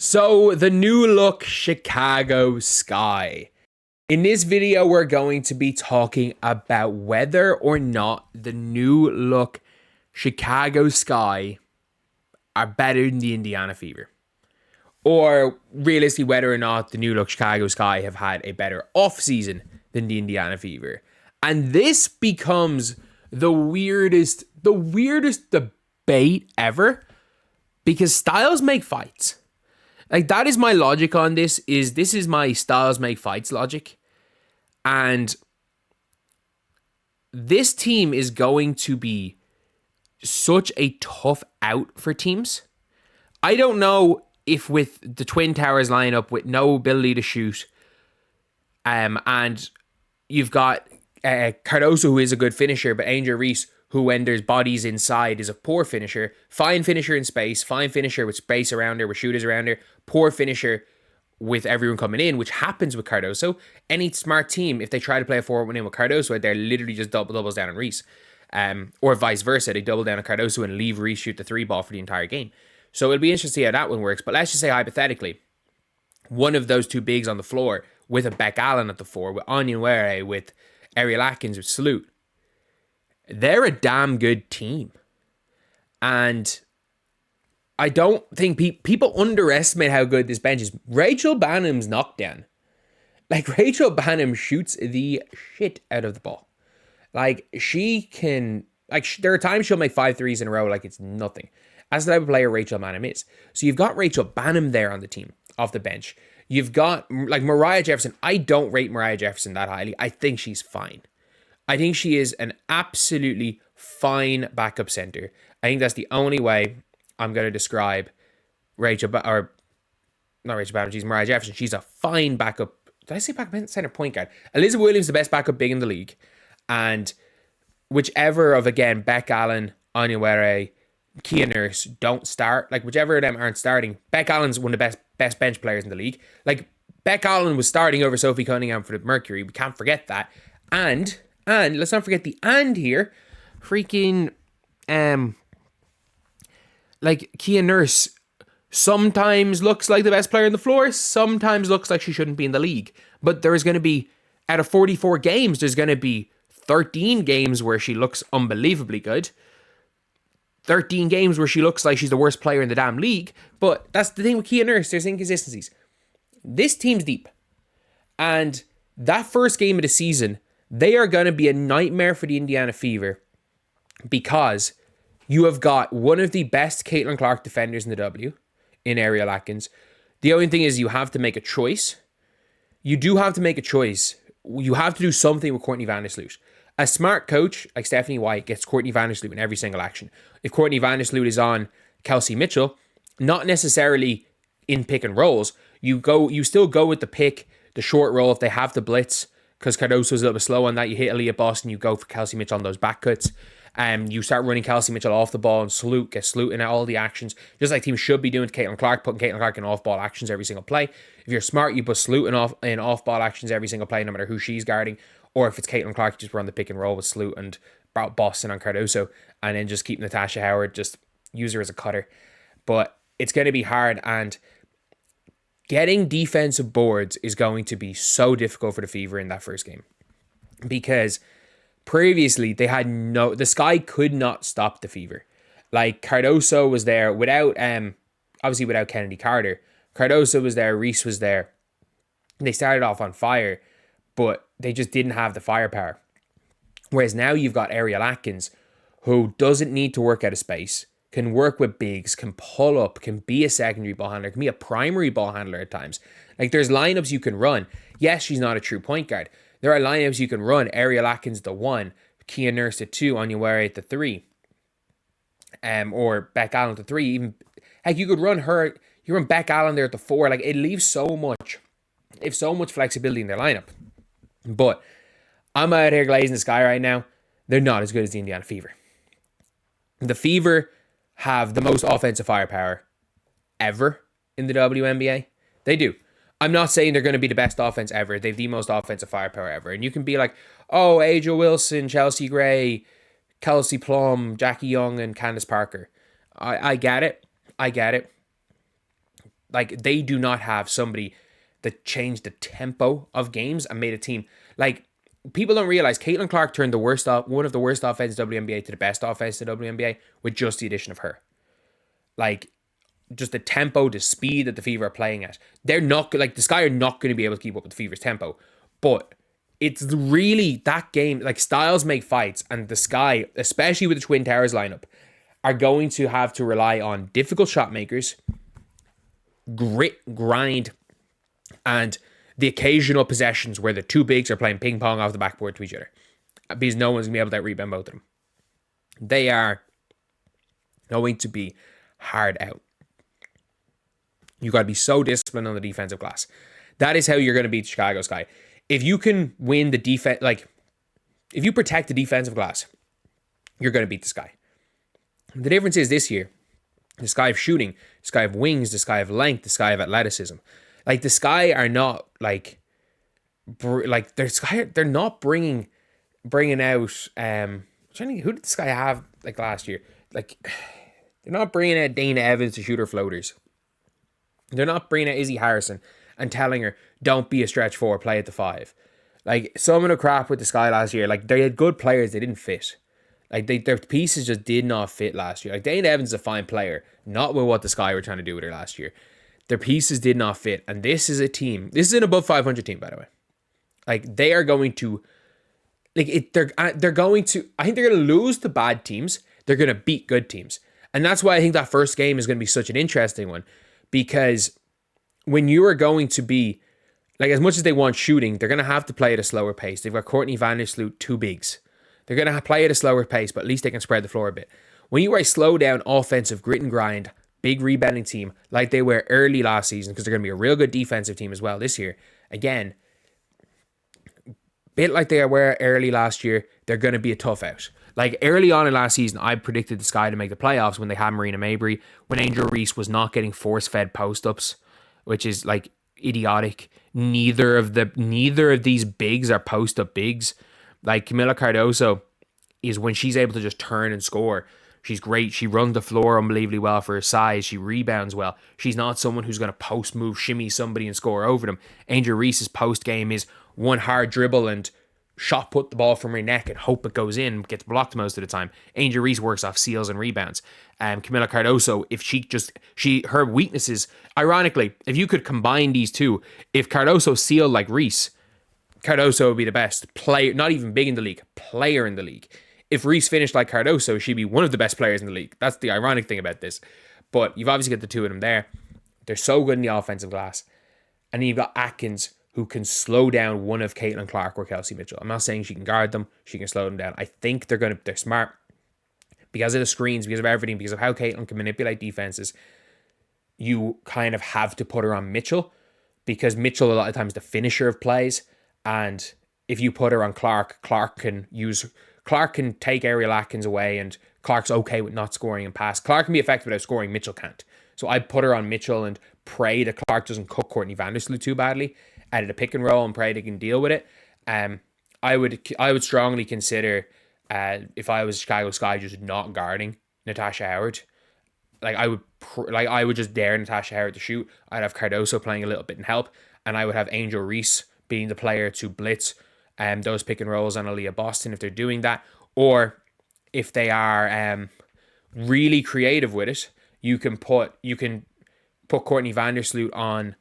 So, the new look Chicago Sky. In this video, we're going to be talking about whether or not the new look Chicago Sky are better than the Indiana Fever. Or realistically, whether or not the new look Chicago Sky have had a better offseason than the Indiana Fever. And this becomes the weirdest debate ever, because styles make fights. Like, that is my logic on this is my styles make fights logic. And this team is going to be such a tough out for teams. I don't know if with the Twin Towers lineup with no ability to shoot, and you've got Cardoso, who is a good finisher, but Angel Reese, who when there's bodies inside is a poor finisher. Fine finisher in space, fine finisher with space around her, with shooters around her, poor finisher with everyone coming in, which happens with Cardoso. Any smart team, if they try to play a 4-1 with Cardoso, they're literally just doubles down on Reese. Or vice versa, they double down on Cardoso and leave Reese shoot the 3 ball for the entire game. So it'll be interesting to see how that one works. But let's just say hypothetically, one of those two bigs on the floor with a Beck Allen at the 4, with Anya Were, with Ariel Atkins, with Salute, they're a damn good team. And I don't think people underestimate how good this bench is. Rachel Bannum's knockdown. Like, Rachel Bannum shoots the shit out of the ball. Like, she can... Like, there are times she'll make 5 threes in a row like it's nothing. That's the type of player Rachel Bannum is. So you've got Rachel Bannum there on the team, off the bench. You've got, like, Mariah Jefferson. I don't rate Mariah Jefferson that highly. I think she's fine. I think she is an absolutely fine backup center. I think that's the only way I'm going to describe Mariah Jefferson. She's a fine backup. Did I say backup center point guard? Elizabeth Williams, the best backup big in the league. And whichever of, again, Beck Allen, Anya Were, Kia Nurse don't start. Like, whichever of them aren't starting, Beck Allen's one of the best bench players in the league. Like, Beck Allen was starting over Sophie Cunningham for the Mercury. We can't forget that. And let's not forget the and here. Freaking, like, Kia Nurse sometimes looks like the best player on the floor, sometimes looks like she shouldn't be in the league. But there's going to be, out of 44 games, there's going to be 13 games where she looks unbelievably good. 13 games where she looks like she's the worst player in the damn league. But that's the thing with Kia Nurse. There's inconsistencies. This team's deep. And that first game of the season, they are going to be a nightmare for the Indiana Fever, because you have got one of the best Caitlin Clark defenders in the W, in Ariel Atkins. The only thing is you have to make a choice. You do have to make a choice. You have to do something with Courtney Vandersloot. A smart coach like Stephanie White gets Courtney Vandersloot in every single action. If Courtney Vandersloot is on Kelsey Mitchell, not necessarily in pick and rolls, you still go with the short roll if they have the blitz, because Cardoso's a little bit slow on that. You hit Aaliyah Boston, you go for Kelsey Mitchell on those back cuts. You start running Kelsey Mitchell off the ball and get Salute in all the actions, just like teams should be doing to Caitlin Clark, putting Caitlin Clark in off-ball actions every single play. If you're smart, you put Salute in off-ball actions every single play, no matter who she's guarding. Or if it's Caitlin Clark, just run the pick and roll with Salute and Boston on Cardoso, and then just keep Natasha Howard, just use her as a cutter. But it's going to be hard, and getting defensive boards is going to be so difficult for the Fever in that first game, because previously they had the Sky could not stop the Fever. Like, Cardoso was there without Kennedy Carter. Cardoso was there, Reese was there. They started off on fire, but they just didn't have the firepower. Whereas now you've got Ariel Atkins, who doesn't need to work out of space, can work with bigs, can pull up, can be a secondary ball handler, can be a primary ball handler at times. Like, there's lineups you can run. Yes, she's not a true point guard. There are lineups you can run. Ariel Atkins the 1, Kia Nurse the 2, Anya Were at the 3, or Beck Allen the 3. Even, heck, you could run her. You run Beck Allen there at the 4. Like, it leaves so much flexibility in their lineup. But I'm out here glazing the Sky right now. They're not as good as the Indiana Fever. The Fever have the most offensive firepower ever in the WNBA. They do. I'm not saying they're going to be the best offense ever. They have the most offensive firepower ever. And you can be like, oh, Aja Wilson, Chelsea Gray, Kelsey Plum, Jackie Young, and Candace Parker. I get it. Like, they do not have somebody that changed the tempo of games and made a team. Like, people don't realize Caitlin Clark turned one of the worst offenses in WNBA to the best offense in WNBA with just the addition of her. Like, just the tempo, the speed that the Fever are playing at. They're not, like, the Sky are not going to be able to keep up with the Fever's tempo. But it's really that game, like, styles make fights, and the Sky, especially with the Twin Towers lineup, are going to have to rely on difficult shot makers, grit, grind, and the occasional possessions where the two bigs are playing ping pong off the backboard to each other, because no one's going to be able to rebound both of them. They are going to be hard out. You got to be so disciplined on the defensive glass. That is how you're going to beat Chicago Sky. If you can win the defense, like, if you protect the defensive glass, you're going to beat the Sky. The difference is this year, the Sky of shooting, the Sky of wings, the Sky of length, the Sky of athleticism. Like, the Sky are not they're not bringing out. Who did the Sky have like last year? Like, they're not bringing out Dana Evans to shoot her floaters. They're not bringing out Izzy Harrison and telling her, don't be a stretch four, play at the 5. Like, some of the crap with the Sky last year, like, they had good players, they didn't fit. Like, their pieces just did not fit last year. Like, Dana Evans is a fine player, not with what the Sky were trying to do with her last year. Their pieces did not fit. And this is a team, this is an above 500 team, by the way. Like, they are going to, like, they're going to, I think they're going to lose to bad teams. They're going to beat good teams. And that's why I think that first game is going to be such an interesting one. Because when you are going to be, like, as much as they want shooting, they're going to have to play at a slower pace. They've got Courtney Vandersloot, two bigs. They're going to play at a slower pace, but at least they can spread the floor a bit. When you are a slow down offensive grit and grind, big rebounding team like they were early last season, because they're going to be a real good defensive team as well this year. Again, bit like they were early last year, they're going to be a tough out. Like, early on in last season, I predicted the Sky to make the playoffs when they had Marina Mabry, when Angel Reese was not getting force-fed post-ups, which is, like, idiotic. Neither of these bigs are post-up bigs. Like, Camila Cardoso is, when she's able to just turn and score, she's great. She runs the floor unbelievably well for her size. She rebounds well. She's not someone who's going to post-move, shimmy somebody and score over them. Angel Reese's post-game is one hard dribble and shot put the ball from her neck and hope it goes in, gets blocked most of the time. Angel Reese works off seals and rebounds. Camila Cardoso, if her weaknesses, ironically, if you could combine these two, if Cardoso sealed like Reese, Cardoso would be the best player, not even big in the league, player in the league. If Reese finished like Cardoso, she'd be one of the best players in the league. That's the ironic thing about this. But you've obviously got the two of them there. They're so good in the offensive glass. And then you've got Atkins, who can slow down one of Caitlin Clark or Kelsey Mitchell. I'm not saying she can guard them. She can slow them down. I think they're smart because of the screens, because of everything, because of how Caitlin can manipulate defenses. You kind of have to put her on Mitchell, because Mitchell a lot of times the finisher of plays. And if you put her on Clark, Clark can take Ariel Atkins away, and Clark's okay with not scoring and pass. Clark can be effective without scoring. Mitchell can't. So I'd put her on Mitchell and pray that Clark doesn't cook Courtney Vandersloot too badly. Added a pick and roll and pray they can deal with it. I would strongly consider, if I was Chicago Sky, just not guarding Natasha Howard. Like, I would just dare Natasha Howard to shoot. I'd have Cardoso playing a little bit and help, and I would have Angel Reese being the player to blitz those pick and rolls on Aaliyah Boston if they're doing that, or if they are really creative with it, you can put Courtney Vandersloot on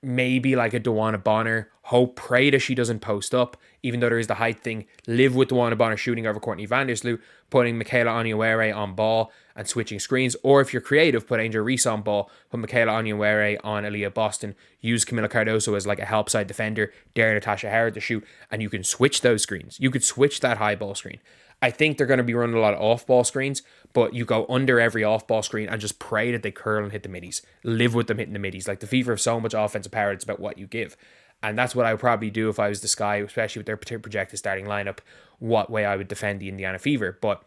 maybe like a DeWanna Bonner, pray that she doesn't post up, even though there is the height thing. Live with DeWanna Bonner shooting over Courtney Vandersloot, putting Michaela Onyenwere on ball and switching screens. Or if you're creative, put Angel Reese on ball, put Michaela Onyenwere on Aaliyah Boston, use Camila Cardoso as like a help side defender, dare Natasha Howard to shoot, and you can switch those screens. You could switch that high ball screen. I think they're going to be running a lot of off-ball screens, but you go under every off-ball screen and just pray that they curl and hit the middies. Live with them hitting the middies. Like, the Fever have so much offensive power, it's about what you give. And that's what I would probably do if I was the Sky, especially with their projected starting lineup, what way I would defend the Indiana Fever. But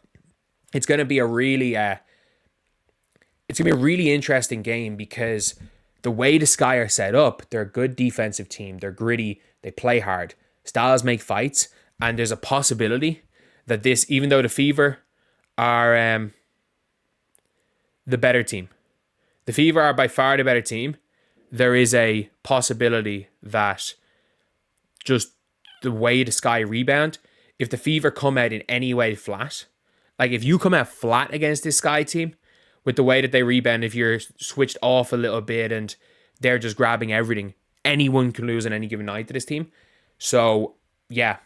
it's going to be a really interesting game, because the way the Sky are set up, they're a good defensive team. They're gritty. They play hard. Styles make fights. And there's a possibility that this, even though the Fever are the better team, the Fever are by far the better team, there is a possibility that just the way the Sky rebound, if the Fever come out in any way flat, like if you come out flat against this Sky team with the way that they rebound, if you're switched off a little bit and they're just grabbing everything, anyone can lose on any given night to this team. So yeah,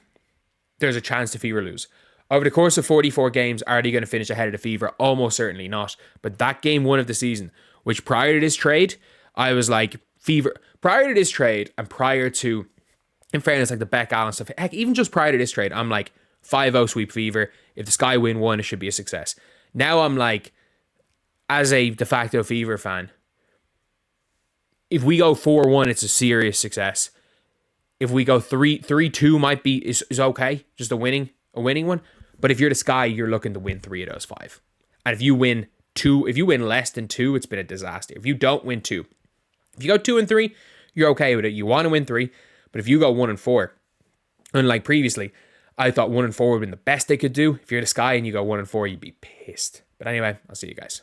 there's a chance the Fever lose. Over the course of 44 games, are they going to finish ahead of the Fever? Almost certainly not. But that game 1 of the season, which prior to this trade, I was like, Fever, prior to this trade and prior to, in fairness, like the Beck Allen stuff, heck, even just prior to this trade, I'm like, 5-0 sweep Fever. If the Sky win 1, it should be a success. Now I'm like, as a de facto Fever fan, if we go 4-1, it's a serious success. If we go 3-2 might be is okay, just a winning one. But if you're the Sky, you're looking to win 3 of those 5. And if you win less than 2, it's been a disaster. If you don't win 2, if you go 2-3, you're okay with it. You want to win 3, but if you go 1-4, unlike previously, I thought 1-4 would have been the best they could do. If you're the Sky and you go 1-4, you'd be pissed. But anyway, I'll see you guys.